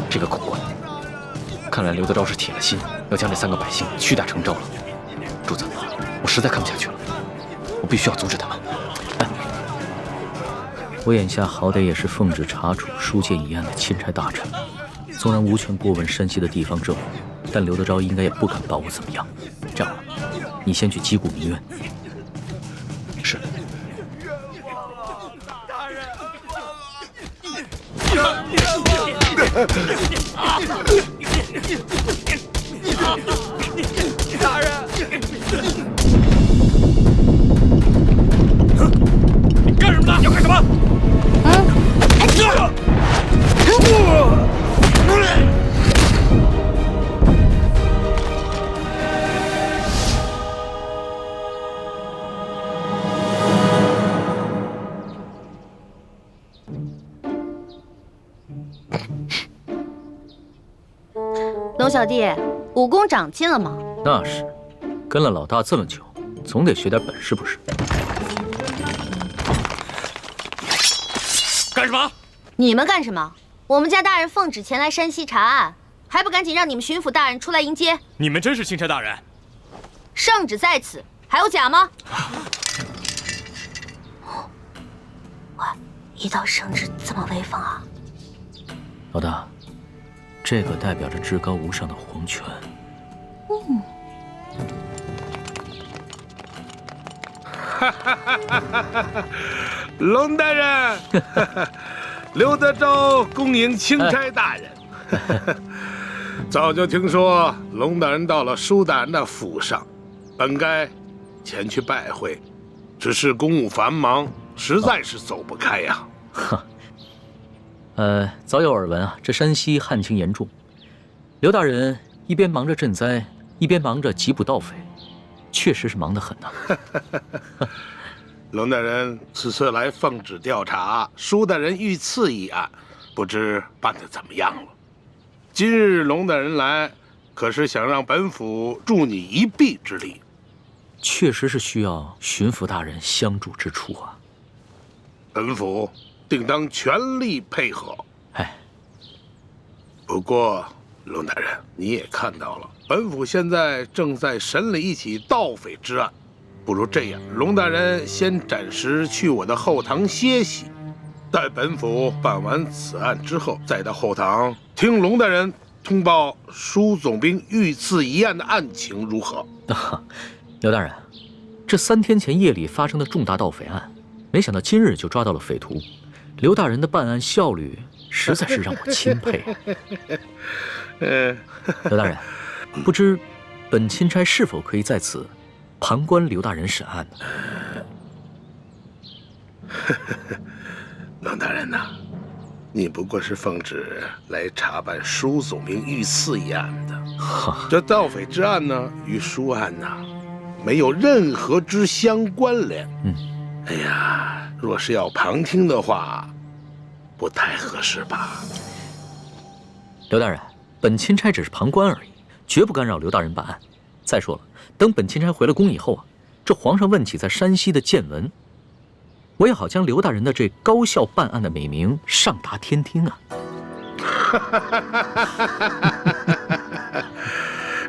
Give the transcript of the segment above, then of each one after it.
这个口官，看来刘德昭是铁了心要将这3个百姓屈打成招了。主子，我实在看不下去了，我必须要阻止他们。我眼下好歹也是奉旨查处书剑一案的钦差大臣，纵然无权过问山西的地方政府，但刘德昭应该也不敢把我怎么样。这样吧，你先去击鼓鸣冤。是。大人！你干什么呢？要干什么？龙小弟，武功长进了吗？那是，跟了老大这么久，总得学点本事不是？干什么？你们干什么？我们家大人奉旨前来山西查案，还不赶紧让你们巡抚大人出来迎接？你们真是钦差大人？圣旨在此，还有假吗？喂，一道圣旨这么威风啊！老大。这个代表着至高无上的皇权。龙大人，刘德昭恭迎钦差大人。早就听说龙大人到了舒大人的府上，本该前去拜会，只是公务繁忙，实在是走不开呀。早有耳闻啊，这山西旱情严重，刘大人一边忙着赈灾，一边忙着缉捕盗匪，确实是忙得很呐。龙大人此次来奉旨调查舒大人遇刺一案，不知办得怎么样了？今日龙大人来，可是想让本府助你一臂之力？确实是需要巡抚大人相助之处啊。本府定当全力配合。不过，龙大人，你也看到了，本府现在正在审理一起盗匪之案，不如这样，龙大人先暂时去我的后堂歇息，待本府办完此案之后，再到后堂听龙大人通报舒总兵遇刺一案的案情如何？刘大人，这3天前夜里发生的重大盗匪案，没想到今日就抓到了匪徒，刘大人的办案效率实在是让我钦佩。刘大人，不知本钦差是否可以在此旁观刘大人审案呢？龙大人呐，你不过是奉旨来查办舒总兵遇刺一案的，这盗匪之案呢，与舒案呐，没有任何之相关联。哎呀，若是要旁听的话，不太合适吧？刘大人，本钦差只是旁观而已，绝不干扰刘大人办案。再说了，等本钦差回了宫以后啊，这皇上问起在山西的见闻，我也好将刘大人的这高效办案的美名上达天听啊！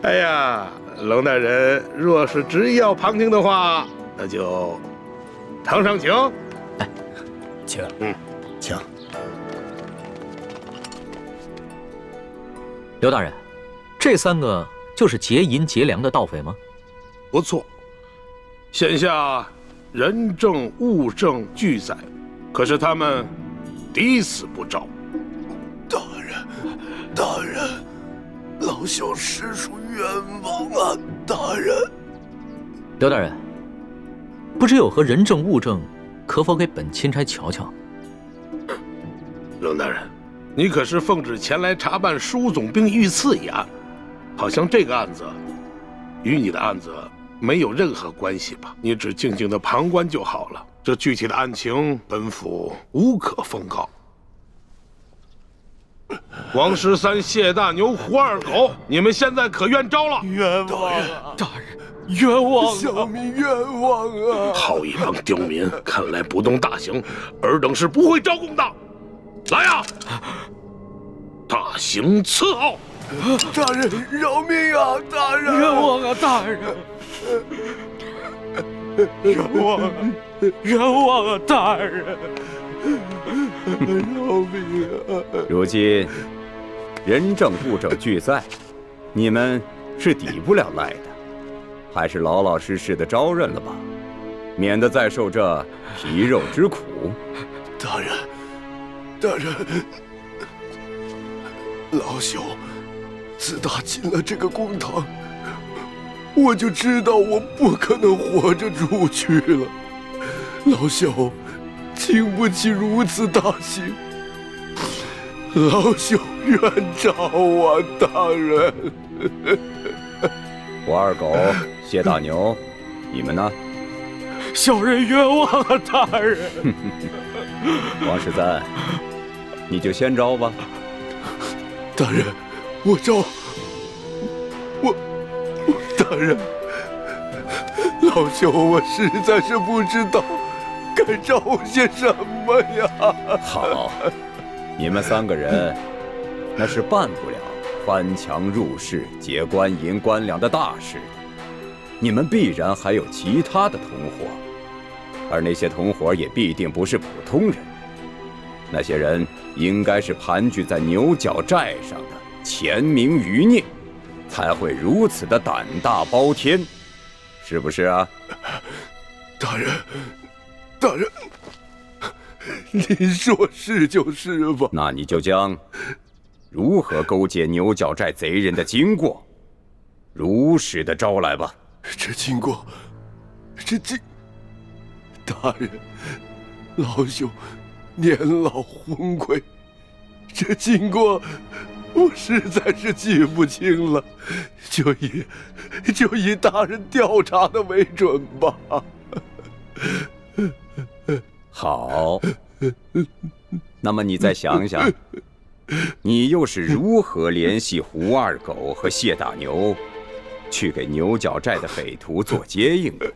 哎呀，龙大人若是执意要旁听的话，那就堂上请。哎，请，请。刘大人，这3个就是劫银劫粮的盗匪吗？不错，现下人证物证俱在，可是他们抵死不招。大人，老朽实属冤枉啊！大人，刘大人，不知有何人证物证，可否给本钦差瞧瞧？龙大人，你可是奉旨前来查办舒总兵遇刺一案，好像这个案子与你的案子没有任何关系吧？你只静静的旁观就好了。这具体的案情，本府无可奉告。王13、谢大牛、胡二狗，你们现在可愿招了？冤枉啊！大人，冤枉！小民冤枉啊！好一帮刁民！看来不动大刑，尔等是不会招供的。来呀！大刑伺候！大人饶命啊！大人，冤枉啊！大人，冤枉啊！冤枉啊！大人，饶命啊！如今人证物证俱在，你们是抵不了赖的，还是老老实实的招认了吧，免得再受这皮肉之苦。大人，大人，老朽自打进了这个公堂，我就知道我不可能活着出去了。老朽经不起如此大刑，老朽冤诏啊，大人！胡二狗、谢大牛，你们呢？小人冤枉啊！大人，王十三，你就先招吧。大人，我招。大人，老朽我实在是不知道该招些什么呀。好，你们3个人那是办不了翻墙入室、劫官银官粮的大事的。你们必然还有其他的同伙，而那些同伙也必定不是普通人。那些人应该是盘踞在牛角寨上的潜名余孽，才会如此的胆大包天，是不是啊？大人，大人，您说是就是吧？那你就将如何勾结牛角寨贼人的经过，如实的招来吧。这经过，大人，老朽年老昏聩，这经过我实在是记不清了，就以大人调查的为准吧。好，那么你再想想，你又是如何联系胡二狗和谢大牛，去给牛角寨的匪徒做接应的？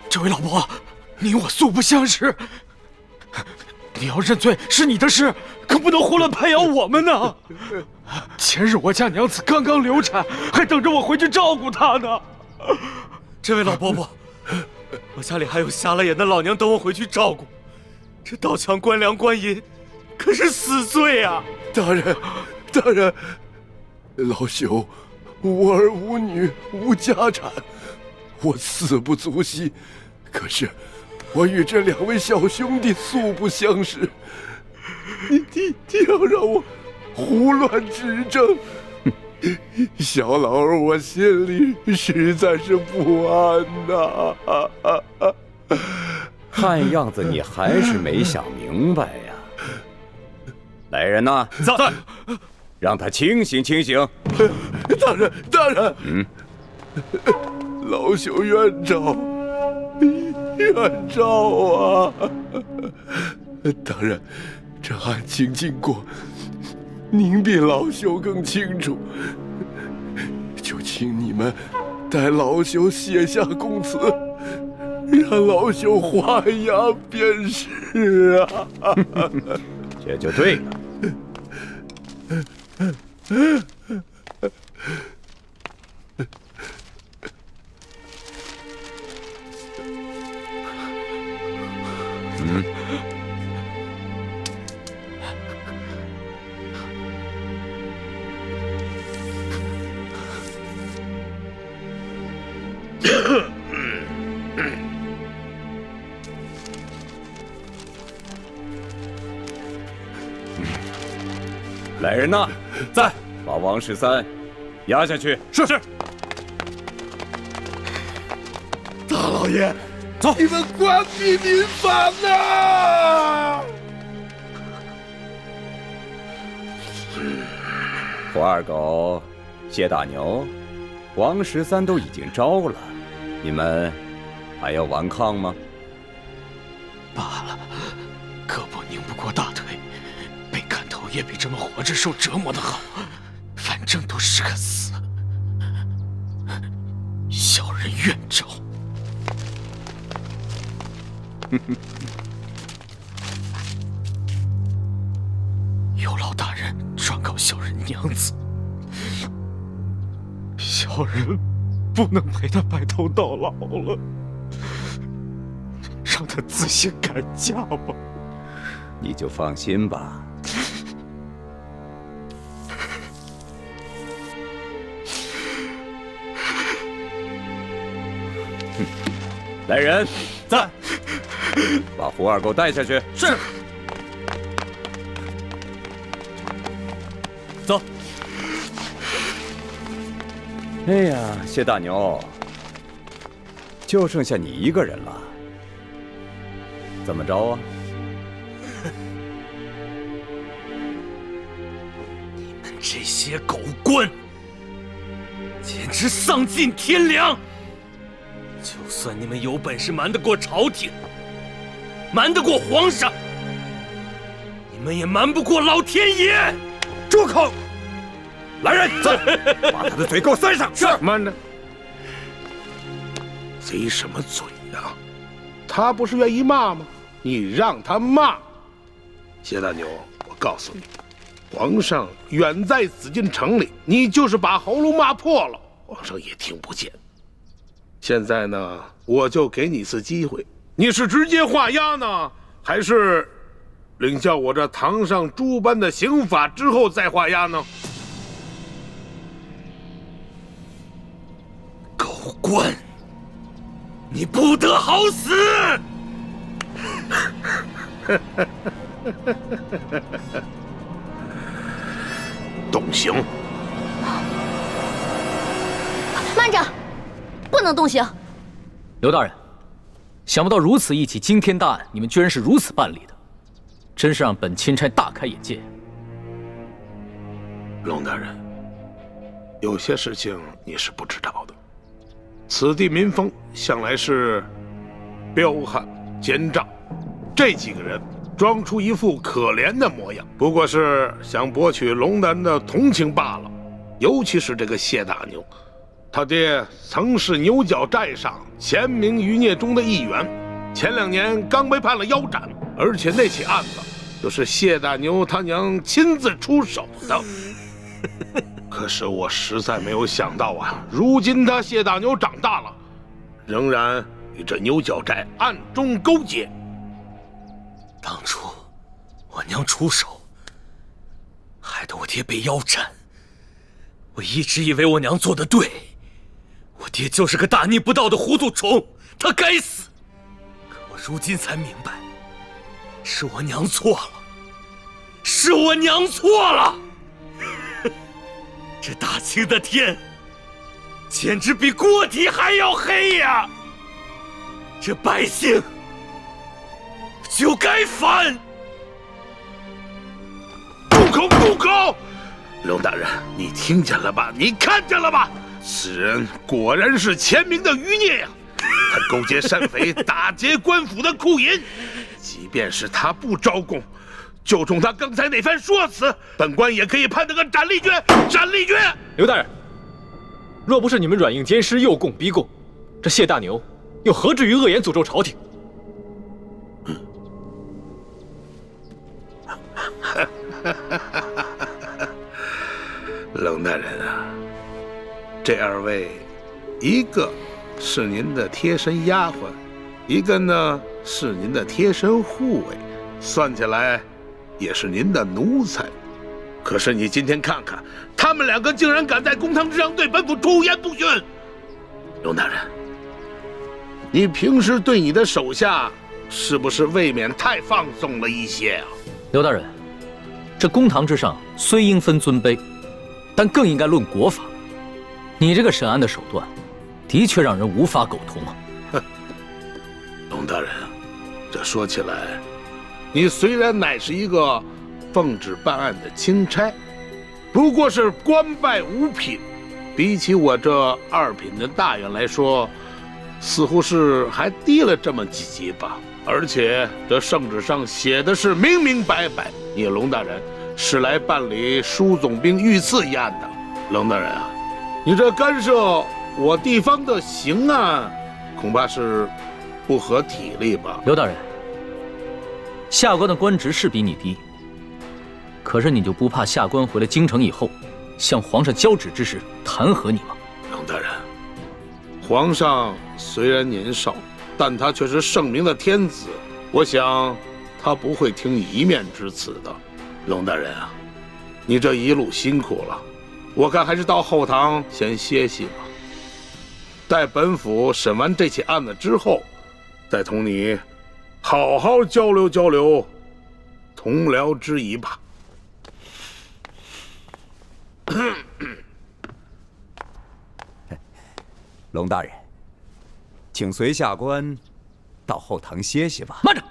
这位老伯，你我素不相识，你要认罪是你的事，可不能胡乱拍咬我们呢。前日我家娘子刚刚流产，还等着我回去照顾她呢。这位老伯伯，我家里还有瞎了眼的老娘等我回去照顾，这盗抢官粮官银可是死罪啊！大人，大人，老朽无儿无女无家产，我死不足惜。可是我与这2位小兄弟素不相识，你要让我胡乱指证，小老儿我心里实在是不安呐。看样子你还是没想明白呀。来人呐，在，让他清醒清醒。大人，大人，老朽冤诏，冤诏啊！大人，这案情经过，您比老朽更清楚，就请你们代老朽写下供词，让老朽画押便是啊。这就对了。来人呐，在，把王13押下去。是。大老爷，走。你们关闭民房啊！胡二狗、谢大牛、王13都已经招了，你们还要顽抗吗？罢了，胳膊拧不过大腿，被砍头也比这么活着受折磨的好，反正都是个死。小人愿招。有劳大人转告小人娘子，小人不能陪他白头到老了，让他自行改嫁吧。你就放心吧。来人，在，把胡二给我带下去。是。走。哎呀，谢大牛，就剩下你一个人了，怎么着啊？你们这些狗官，简直丧尽天良！就算你们有本事瞒得过朝廷，瞒得过皇上，你们也瞒不过老天爷！住口！来人，走，把他的嘴给我塞上。是。慢着，贼什么嘴呀？他不是愿意骂吗？你让他骂。谢大牛，我告诉你，皇上远在紫禁城里，你就是把喉咙骂破了，皇上也听不见。现在呢，我就给你一次机会，你是直接画押呢，还是领教我这堂上诸般的刑法之后再画押呢？狗官，你不得好死！动刑！慢着，不能动刑。刘大人，想不到如此一起惊天大案，你们居然是如此办理的，真是让本钦差大开眼界。龙大人，有些事情你是不知道的。此地民风向来是彪悍奸诈，这几个人装出一副可怜的模样，不过是想博取龙大人的同情罢了。尤其是这个谢大牛，他爹曾是牛角寨上前明余孽中的一员，前2年刚被判了腰斩，而且那起案子就是谢大牛他娘亲自出手的。可是我实在没有想到啊，如今他谢大牛长大了，仍然与这牛角寨暗中勾结。当初我娘出手，害得我爹被腰斩。我一直以为我娘做得对，我爹就是个大逆不道的糊涂虫，他该死。可我如今才明白，是我娘错了，是我娘错了。这大清的天，简直比锅底还要黑呀！这百姓就该反！住口！住口！龙大人，你听见了吧？你看见了吧？此人果然是前明的余孽呀！他勾结山匪，打劫官府的库银。即便是他不招供，就冲他刚才那番说辞，本官也可以判他个斩立决！斩立决！刘大人，若不是你们软硬兼施，诱供逼供，这谢大牛又何至于恶言诅咒朝廷？龙大人啊，这2位，一个是您的贴身丫鬟，一个呢是您的贴身护卫，算起来也是您的奴才。可是你今天看看，他们2个竟然敢在公堂之上对本府出言不逊。龙大人，你平时对你的手下是不是未免太放纵了一些啊？刘大人，这公堂之上虽应分尊卑，但更应该论国法。你这个审案的手段，的确让人无法苟同啊！龙大人，这说起来，你虽然乃是一个奉旨办案的钦差，不过是官拜5品，比起我这2品的大员来说，似乎是还低了这么几级吧。而且这圣旨上写的是明明白白，你龙大人是来办理舒总兵遇刺一案的。龙大人啊，你这干涉我地方的刑案，恐怕是不合体力吧？刘大人，下官的官职是比你低，可是你就不怕下官回了京城以后，向皇上交旨之时弹劾你吗？龙大人，皇上虽然年少，但他却是圣明的天子，我想他不会听一面之词的。龙大人啊，你这一路辛苦了，我看还是到后堂先歇息吧。待本府审完这起案子之后，再同你好好交流交流同僚之谊吧。龙大人，请随下官到后堂歇息吧。慢着，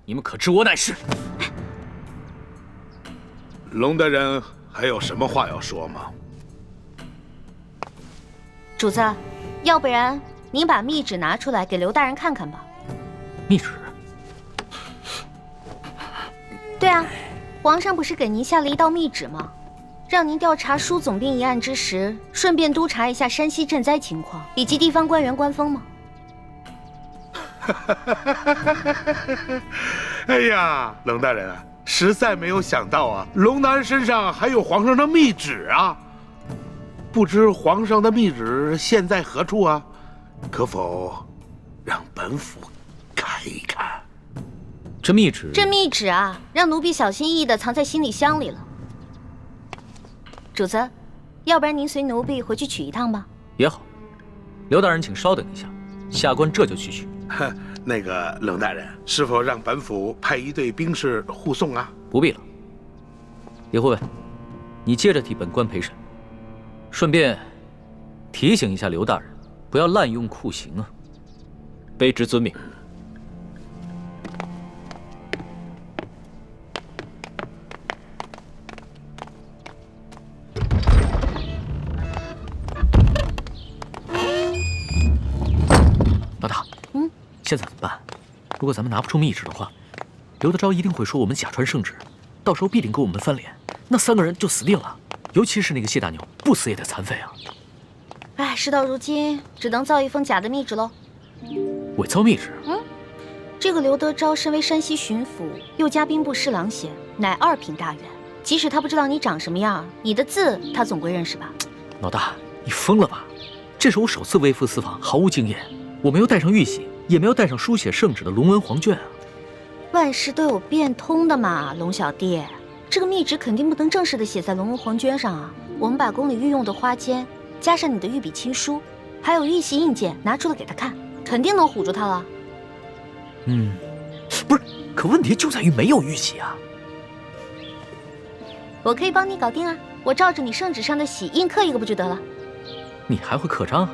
你们可知我乃是？龙大人还有什么话要说吗？主子，要不然您把密旨拿出来给刘大人看看吧。密旨？对啊，皇上不是给您下了一道密旨吗？让您调查舒总兵一案之时，顺便督查一下山西赈灾情况以及地方官员官风吗？哎呀，龙大人啊，实在没有想到啊，龙大人身上还有皇上的密旨啊！不知皇上的密旨现在何处啊？可否让本府看一看？这密旨？这密旨啊，让奴婢小心翼翼地藏在行李箱里了。主子，要不然您随奴婢回去取一趟吧。也好，刘大人请稍等一下，下官这就去取。那个龙大人，是否让本府派一队兵士护送啊？不必了。李护卫，你接着替本官陪审，顺便提醒一下刘大人，不要滥用酷刑啊。卑职遵命。老大，现在怎么办？如果咱们拿不出密旨的话，刘德昭一定会说我们假传圣旨，到时候必定跟我们翻脸，那3个人就死定了。尤其是那个谢大牛，不死也得残废啊！哎，事到如今，只能造一封假的密旨喽。伪造密旨？这个刘德昭身为山西巡抚，又加兵部侍郎衔，乃2品大员。即使他不知道你长什么样，你的字他总归认识吧？老大，你疯了吧？这是我首次微服私访，毫无经验，我没有带上玉玺，也没有带上书写圣旨的龙文黄卷啊。万事都有变通的嘛，龙小弟。这个密旨肯定不能正式的写在龙文黄卷上啊。我们把宫里御用的花笺，加上你的御笔亲书，还有玉玺印鉴拿出来给他看，肯定能唬住他了。不是，可问题就在于没有玉玺啊。我可以帮你搞定啊，我照着你圣旨上的玺印刻一个不就得了？你还会刻章啊？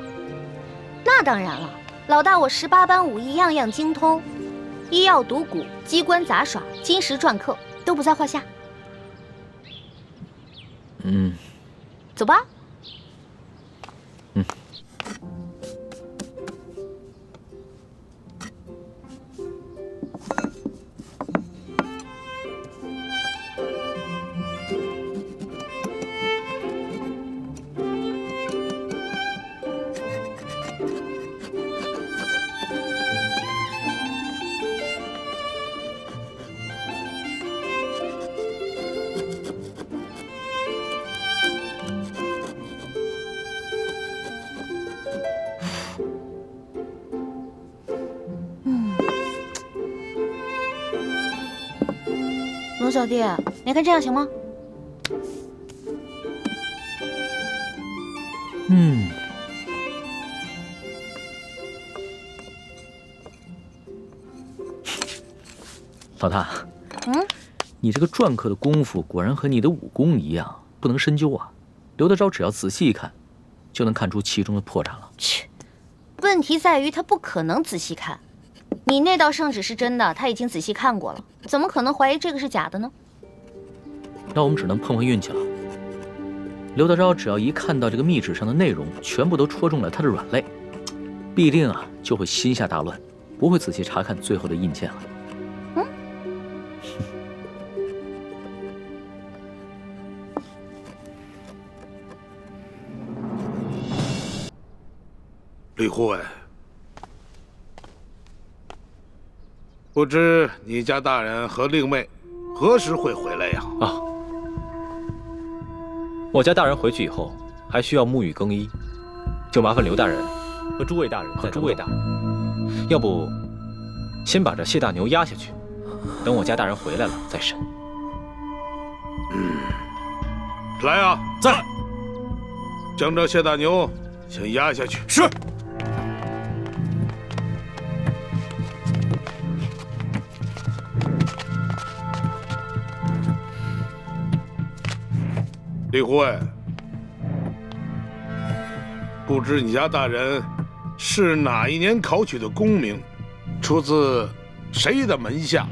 那当然了，老大我18般武艺样样精通，医药赌蛊、机关杂耍、金石篆刻都不在话下。走吧。龙小弟，你看这样行吗？老大，你这个篆刻的功夫果然和你的武功一样，不能深究啊。刘德昭只要仔细一看，就能看出其中的破绽了。切，问题在于他不可能仔细看。你那道圣旨是真的，他已经仔细看过了，怎么可能怀疑这个是假的呢？那我们只能碰碰运气了。刘德昭只要一看到这个密旨上的内容全部都戳中了他的软肋，必定就会心下大乱，不会仔细查看最后的印鉴了。李护卫，不知你家大人和令妹何时会回来呀？啊，我家大人回去以后还需要沐浴更衣，就麻烦刘大人和诸位大人要不先把这谢大牛押下去，等我家大人回来了再审。来啊，在。将这谢大牛先押下去。是。李护卫，不知你家大人是哪一年考取的功名，出自谁的门下？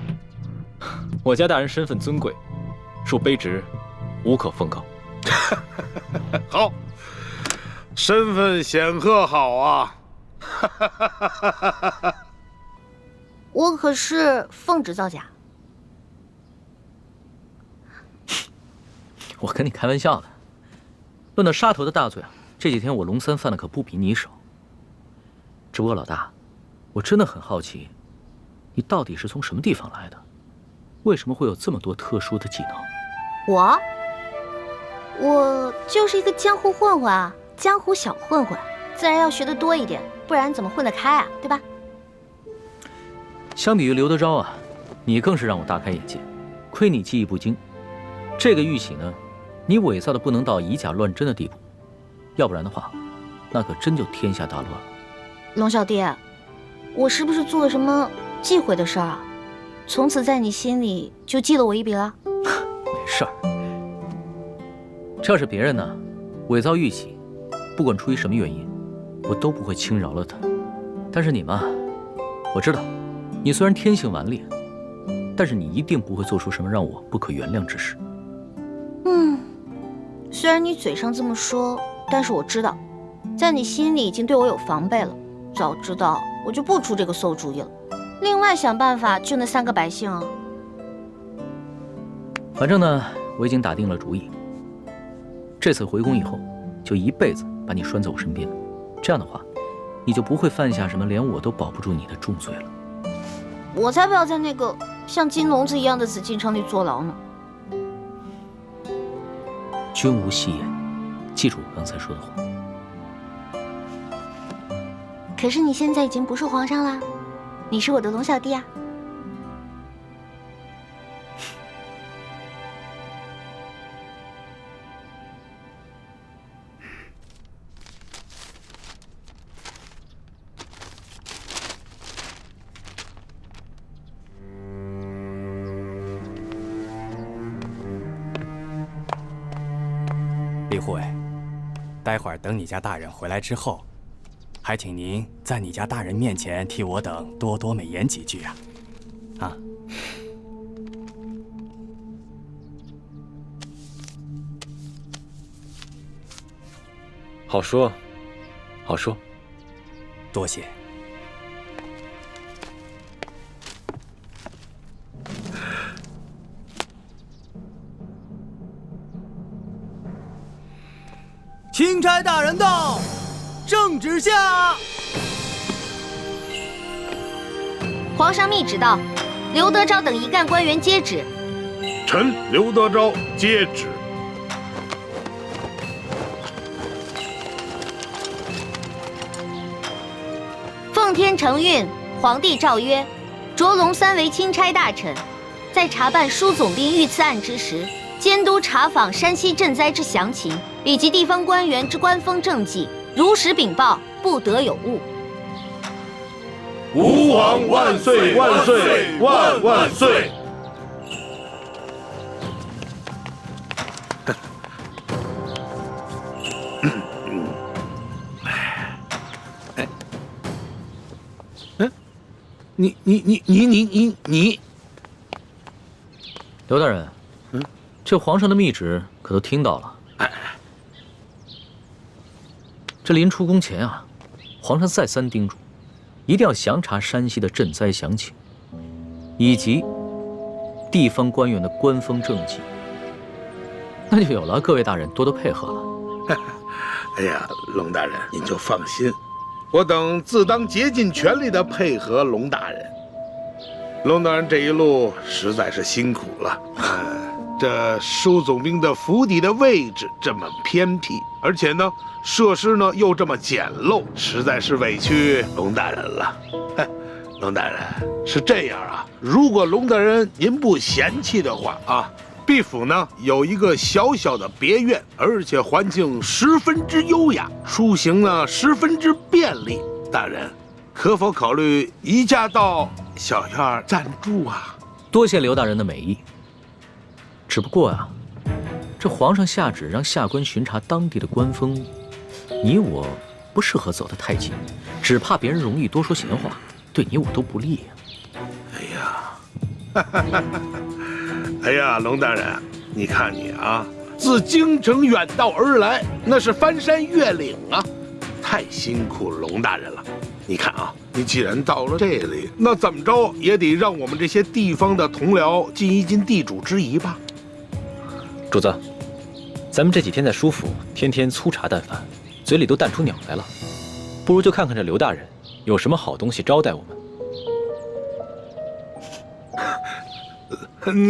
我家大人身份尊贵，属卑职，无可奉告。好，身份显赫，好啊！我可是奉旨造假。我跟你开玩笑的。论到杀头的大罪啊，这几天我龙三犯的可不比你少。只不过老大，我真的很好奇，你到底是从什么地方来的？为什么会有这么多特殊的技能？我就是一个江湖混混啊，江湖小混混，自然要学得多一点，不然怎么混得开啊，对吧？相比于刘德昭啊，你更是让我大开眼界。亏你技艺不精，这个玉玺呢，你伪造的不能到以假乱真的地步，要不然的话，那可真就天下大乱了。龙小弟，我是不是做了什么忌讳的事儿啊？从此在你心里就记了我一笔了？没事儿，这要是别人呢，伪造玉玺，不管出于什么原因，我都不会轻饶了他。但是你嘛，我知道，你虽然天性顽劣，但是你一定不会做出什么让我不可原谅之事。虽然你嘴上这么说，但是我知道，在你心里已经对我有防备了。早知道我就不出这个馊主意了，另外想办法救那3个百姓啊。反正呢，我已经打定了主意，这次回宫以后，就一辈子把你拴在我身边，这样的话，你就不会犯下什么连我都保不住你的重罪了。我才不要在那个像金笼子一样的紫禁城里坐牢呢。君无戏言，记住我刚才说的话。可是你现在已经不是皇上啦，你是我的龙小弟啊。李护卫，待会儿等你家大人回来之后，还请您在你家大人面前替我等多多美言几句啊！啊！好说，好说。多谢。钦差大人到，圣旨下。皇上密旨到，刘德昭等一干官员接旨。臣刘德昭接旨。奉天承运，皇帝诏曰：着龙三为钦差大臣，在查办枢总兵遇刺案之时，监督查访山西赈灾之详情，以及地方官员之官风政绩，如实禀报，不得有误。吾皇万岁万岁万万岁！你，刘大人，这皇上的密旨可都听到了。这临出宫前啊，皇上再三叮嘱，一定要详查山西的赈灾详情，以及地方官员的官风政绩。那就有了各位大人多多配合了。哎呀，龙大人您就放心，我等自当竭尽全力地配合龙大人。龙大人这一路实在是辛苦了。这舒总兵的府邸的位置这么偏僻，而且呢，设施呢又这么简陋，实在是委屈龙大人了。龙大人是这样啊，如果龙大人您不嫌弃的话啊，毕府呢有一个小小的别院，而且环境十分之优雅，出行呢十分之便利。大人，可否考虑移驾到小院暂住啊？多谢刘大人的美意。只不过啊，这皇上下旨让下官巡查当地的官风，你我不适合走得太近，只怕别人容易多说闲话，对你我都不利啊。哎呀，龙大人，你看你啊，自京城远道而来，那是翻山越岭啊，太辛苦龙大人了。你看啊，你既然到了这里，那怎么着也得让我们这些地方的同僚尽一尽地主之谊吧。主子，咱们这几天在舒府，天天粗茶淡饭，嘴里都淡出鸟来了，不如就看看这刘大人有什么好东西招待我们。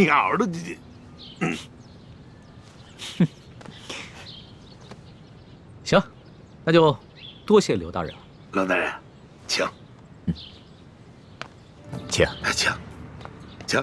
鸟的，行，那就多谢刘大人了。龙大人，请，请，请。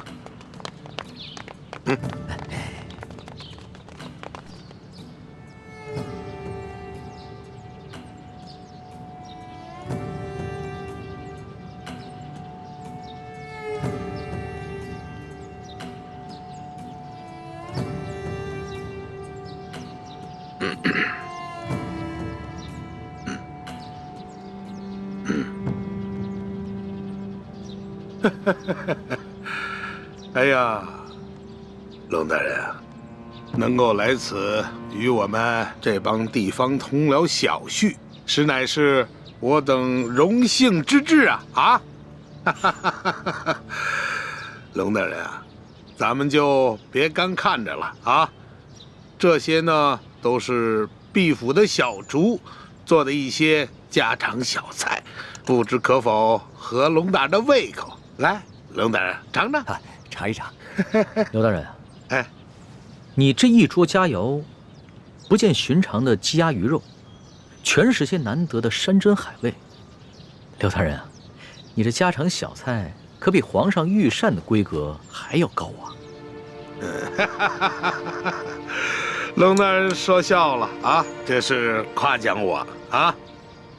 哎呀，龙大人啊，能够来此与我们这帮地方同僚小叙，实乃是我等荣幸之至啊！龙大人啊，咱们就别干看着了啊！这些呢，都是毕府的小厨做的一些家常小菜，不知可否合龙大人的胃口？来，龙大人尝尝，尝一尝。刘大人，哎，你这一桌佳肴，不见寻常的鸡鸭鱼肉，全是些难得的山珍海味。刘大人啊，你这家常小菜可比皇上御膳的规格还要高啊！龙大人说笑了啊，这是夸奖我啊。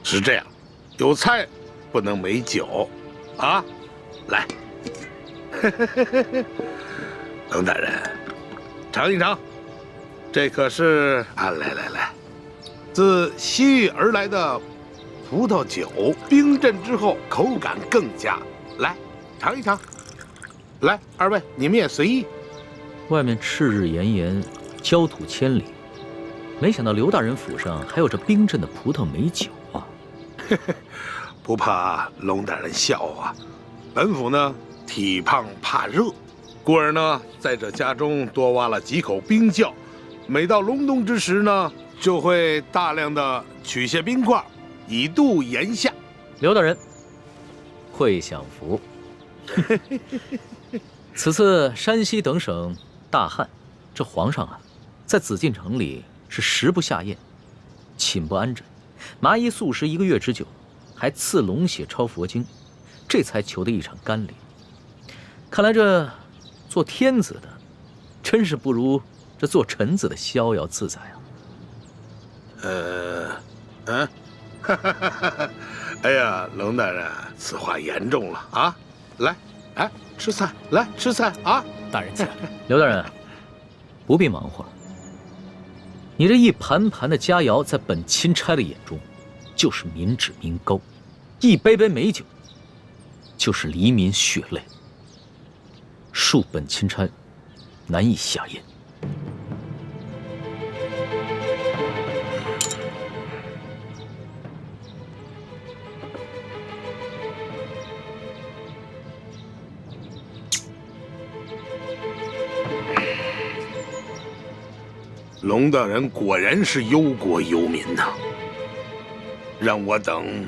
是这样，有菜不能没酒啊。来，龙大人，尝一尝，这可是啊，来，自西域而来的葡萄酒，冰镇之后口感更佳。来，尝一尝。来，二位你们也随意。外面赤日炎炎，焦土千里，没想到刘大人府上还有这冰镇的葡萄美酒啊！不怕龙大人笑话，本府呢体胖怕热，故而呢在这家中多挖了几口冰窖，每到隆冬之时呢，就会大量的取些冰块，以度炎夏。刘大人会享福。此次山西等省大旱，这皇上啊，在紫禁城里是食不下咽，寝不安枕，麻衣素食1个月之久，还赐龙血抄佛经，这才求得一场甘霖。看来这做天子的，真是不如这做臣子的逍遥自在啊！哎呀，龙大人，此话严重了啊！来，哎，吃菜，来吃菜啊！大人请。刘大人，不必忙活了。你这一盘盘的佳肴，在本钦差的眼中，就是民脂民膏；一杯杯美酒，就是黎民血泪。恕本钦差难以下咽。龙大人果然是忧国忧民呐，让我等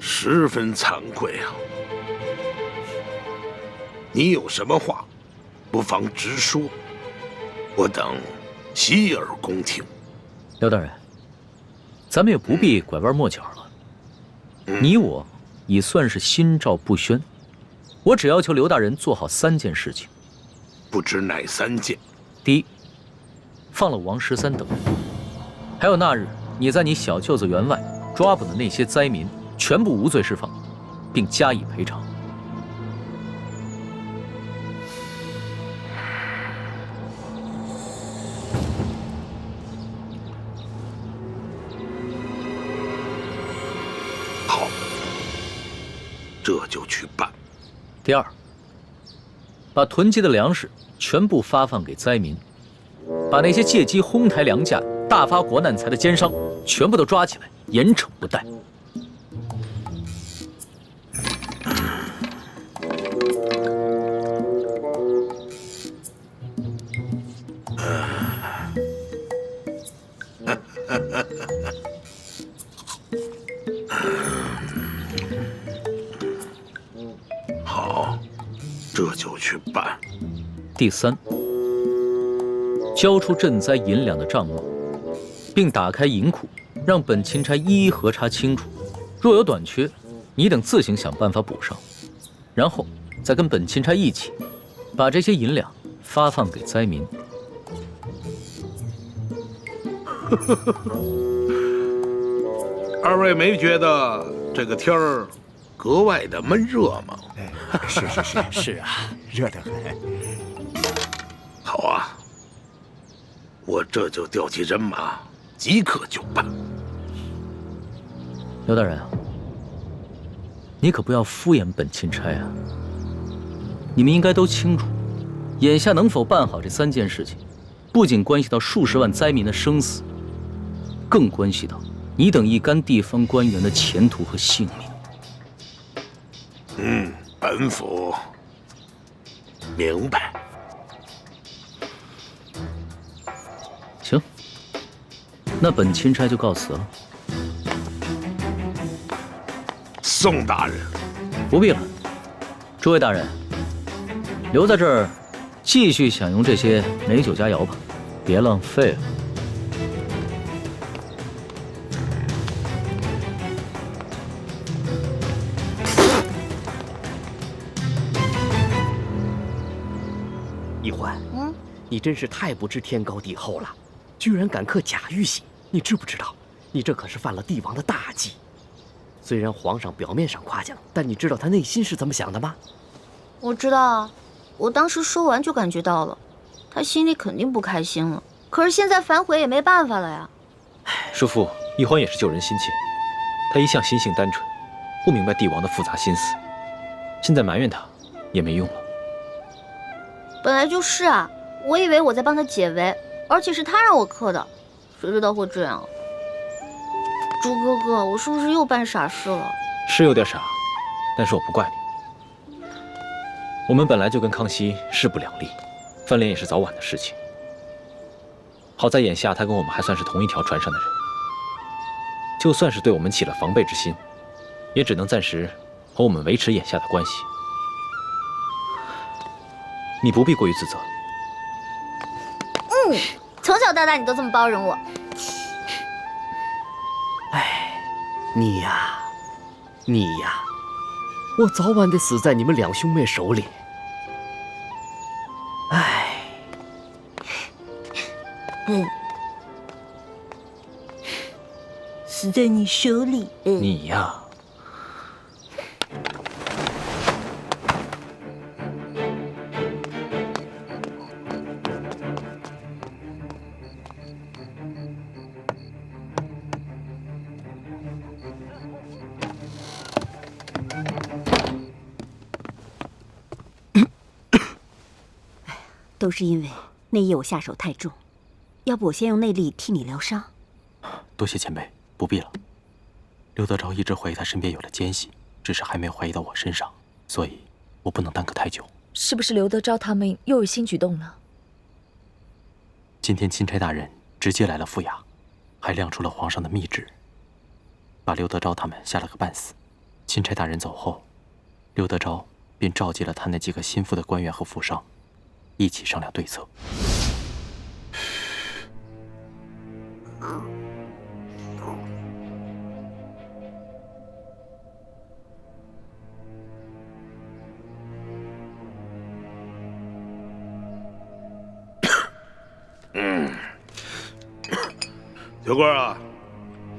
十分惭愧啊！你有什么话，不妨直说，我等洗耳恭听。刘大人，咱们也不必拐弯抹角了。你我已算是心照不宣，我只要求刘大人做好3件事情。不知哪3件？第一，放了王13等人，还有那日你在你小舅子园外抓捕的那些灾民，全部无罪释放，并加以赔偿。好，这就去办。第二，把囤积的粮食全部发放给灾民，把那些借机哄抬粮价、大发国难财的奸商全部都抓起来，严惩不贷。好，这就去办。第三，交出赈灾银两的账目，并打开银库，让本钦差一一核查清楚，若有短缺，你等自行想办法补上，然后再跟本钦差一起，把这些银两发放给灾民。二位没觉得这个天儿格外的闷热吗？是是啊，热得很。好啊，我这就调集人马，即刻就办。刘大人啊，你可不要敷衍本钦差啊！你们应该都清楚，眼下能否办好这3件事情，不仅关系到数十万灾民的生死，更关系到你等一干地方官员的前途和性命。本府明白。行，那本钦差就告辞了。宋大人，不必了。诸位大人，留在这儿，继续享用这些美酒佳肴吧，别浪费了。一欢，你真是太不知天高地厚了，居然敢刻假玉玺！你知不知道，你这可是犯了帝王的大忌。虽然皇上表面上夸奖，但你知道他内心是怎么想的吗？我知道啊，我当时说完就感觉到了，他心里肯定不开心了。可是现在反悔也没办法了呀。叔父，一欢也是救人心切，他一向心性单纯，不明白帝王的复杂心思，现在埋怨他也没用了。本来就是啊，我以为我在帮他解围，而且是他让我刻的，谁知道会这样。朱哥哥，我是不是又办傻事了？是有点傻，但是我不怪你。我们本来就跟康熙势不两立，翻脸也是早晚的事情。好在眼下他跟我们还算是同一条船上的人，就算是对我们起了防备之心，也只能暂时和我们维持眼下的关系。你不必过于自责。从小到大你都这么包容我。你呀，我早晚得死在你们2兄妹手里。死在你手里。你呀，都是因为那夜我下手太重，要不我先用内力替你疗伤。多谢前辈，不必了。刘德昭一直怀疑他身边有了奸细，只是还没有怀疑到我身上，所以我不能耽搁太久。是不是刘德昭他们又有新举动了？今天钦差大人直接来了府衙，还亮出了皇上的密旨，把刘德昭他们吓了个半死。钦差大人走后，刘德昭便召集了他那几个心腹的官员和府上，一起商量对策。秋官啊，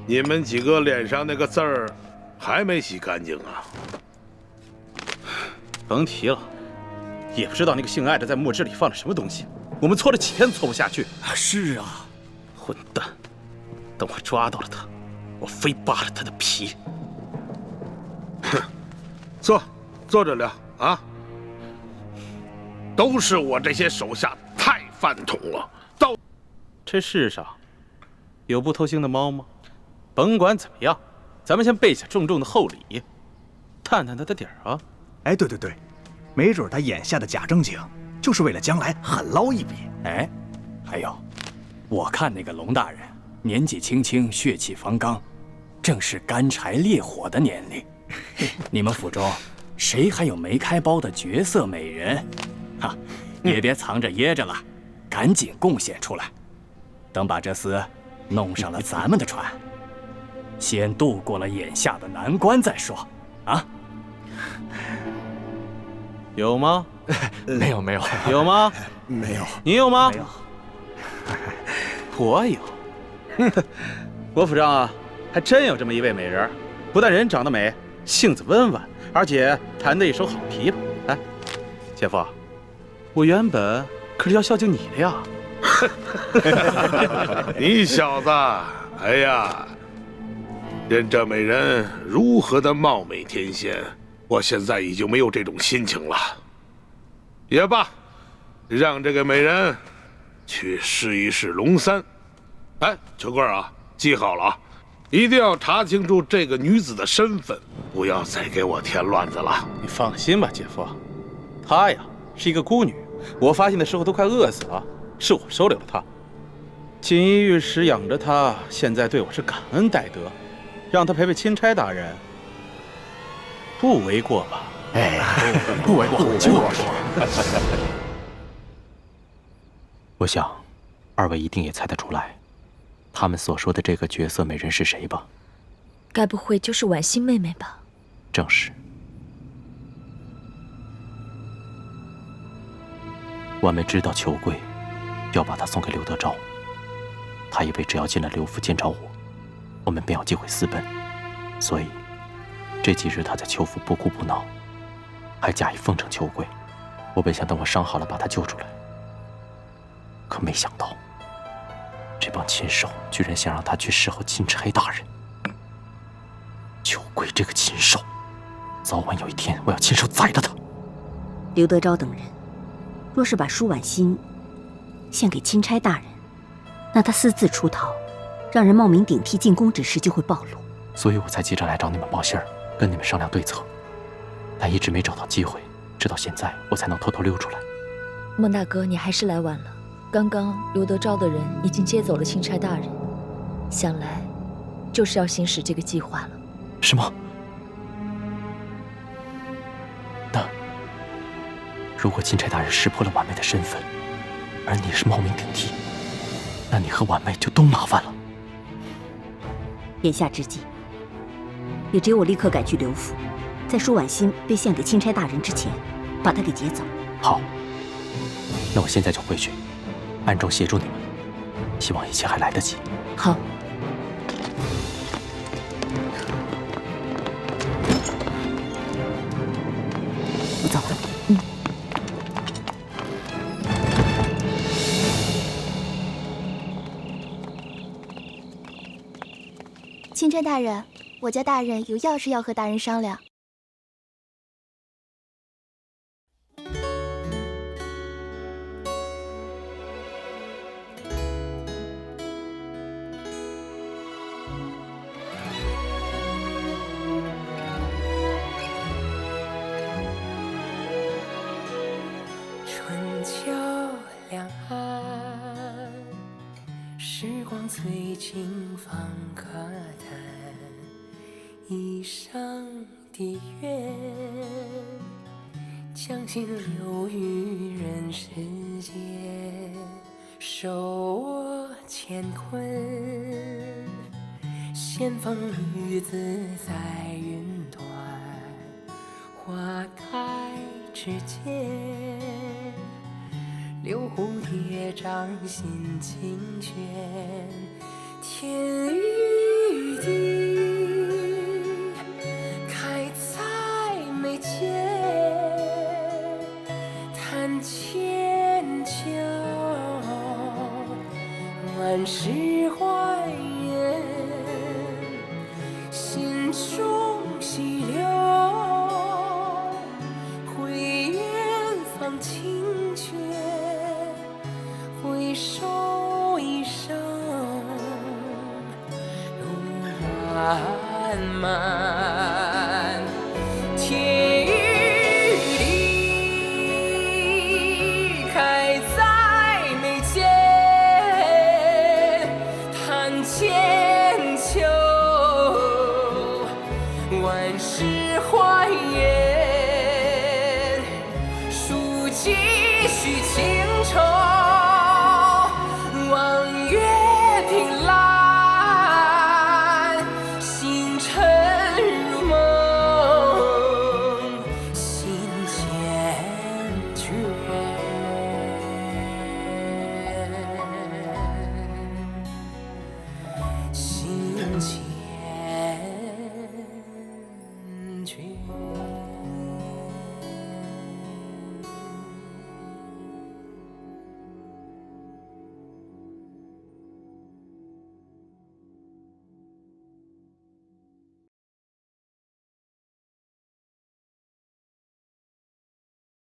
你们几个脸上那个字儿还没洗干净啊？甭提了，也不知道那个姓艾的在墨汁里放了什么东西，我们搓了几天搓不下去。是啊，混蛋！等我抓到了他，我非扒了他的皮。哼，坐着聊啊！都是我这些手下太饭桶了。这世上有不偷腥的猫吗？甭管怎么样，咱们先备下重重的厚礼，探探他的底儿啊！哎，对，没准他眼下的假正经，就是为了将来狠捞一笔。哎，还有，我看那个龙大人年纪轻轻，血气方刚，正是干柴烈火的年龄。你们府中谁还有没开包的绝色美人？哈，也别藏着掖着了，赶紧贡献出来。等把这厮弄上了咱们的船，先渡过了眼下的难关再说。啊？有吗？没有。有吗？没有。你有吗？没有。我有。我府上啊，还真有这么一位美人，不但人长得美，性子温婉，而且弹得一手好琵琶。哎，姐夫，我原本可是要孝敬你的呀。你小子，哎呀，任这美人如何的貌美天仙，我现在已经没有这种心情了。也罢，让这个美人去试一试龙三。哎，秋官啊，记好了啊，一定要查清楚这个女子的身份，不要再给我添乱子了。你放心吧，姐夫，她呀是一个孤女，我发现的时候都快饿死了。是我收留了他，锦衣玉食养着他，现在对我是感恩戴德，让他陪陪钦差大人，不为过吧？哎，不为过，就是。我想，二位一定也猜得出来，他们所说的这个绝色美人是谁吧？该不会就是婉欣妹妹吧？正是。婉妹知道秋桂要把她送给刘德昭，她以为只要进了刘府见着我们便有机会私奔，所以这几日她在秋府不哭不闹，还假意奉承秋桂。我本想等我伤好了把她救出来，可没想到这帮禽兽居然想让她去侍候钦差大人。秋桂这个禽兽，早晚有一天我要亲手宰了他。刘德昭等人若是把舒婉欣献给钦差大人，那他私自出逃，让人冒名顶替进宫之事就会暴露。所以我才急着来找你们报信儿，跟你们商量对策，但一直没找到机会，直到现在我才能偷偷溜出来。孟大哥，你还是来晚了。刚刚刘德昭的人已经接走了钦差大人，想来就是要行使这个计划了。什么？那如果钦差大人识破了婉妹的身份，而你是冒名顶替，那你和婉妹就都麻烦了。眼下之际，也只有我立刻赶去刘府，在舒婉欣被献给钦差大人之前，把她给劫走。好，那我现在就回去，暗中协助你们，希望一切还来得及。好。我走了。钦差大人，我家大人有要事要和大人商量。春秋两岸，时光催尽方可谈。一声的愿，将心留于人世间，受我乾坤。仙风女子在云端，花开之间，留蝴蝶掌心清泉，天与地开在眉间，谈千秋，万事还原，心中细流，回远方清泉，回首一生路漫漫，天与地开在眉间，谈千秋，万事还原，书继续前。